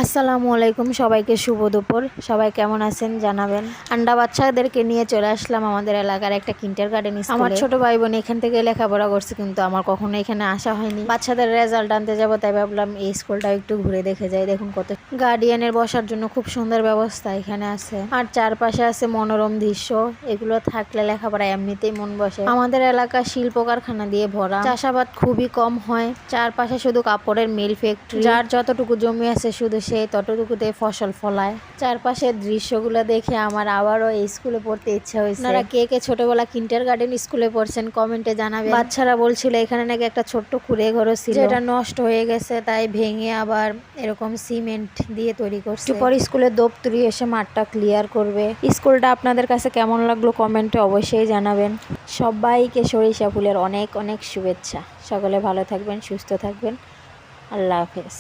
আসসালামু আলাইকুম, সবাইকে শুভ দুপুর। সবাই কেমন আছেন জানাবেন। আন্ডা বাচ্চাদেরকে নিয়ে চলে আসলাম আমাদের এলাকার একটা কিন্ডারগার্টেন স্কুলে। আমার ছোট ভাই বোন এখান থেকে লেখাপড়া করছে, কিন্তু আমার কখনো এখানে আসা হয়নি। বাচ্চাদের রেজাল্ট আনতে যাবো, তাই ভাবলাম এই স্কুলটা একটু ঘুরে দেখে যাই। দেখুন কত গার্ডিয়ানের বসার জন্য খুব সুন্দর ব্যবস্থা এখানে আছে, আর চারপাশে আছে মনোরম দৃশ্য। এগুলো থাকলে লেখাপড়া এমনিতেই মন বসে। আমাদের এলাকা শিল্প কারখানা দিয়ে ভরা, চাষাবাদ খুবই কম হয়। চারপাশে শুধু কাপড়ের মিল ফ্যাক্টরি, যার যতটুকু জমি আছে শুধু সেই ততটুকুতে ফসল ফলায়। চারপাশের দৃশ্যগুলো দেখে আমার আবারও এই স্কুলে পড়তে ইচ্ছা হয়েছে। আপনারা কে কে ছোটবেলা কিন্ডারগার্টেন স্কুলে পড়ছেন কমেন্টে জানাবেন। বাচ্চারা বলছিল এখানে নাকি একটা ছোট্ট কুঁড়ে ঘরও ছিল, যেটা নষ্ট হয়ে গেছে, তাই ভেঙে আবার এরকম সিমেন্ট দিয়ে তৈরি করছে। পরে স্কুলের দপ্তরি এসে মাঠটা ক্লিয়ার করবে। স্কুলটা আপনাদের কাছে কেমন লাগলো কমেন্টে অবশ্যই জানাবেন। সবাইকে সরিষা ফুলের অনেক অনেক শুভেচ্ছা। সকলে ভালো থাকবেন, সুস্থ থাকবেন। আল্লাহ হাফেজ।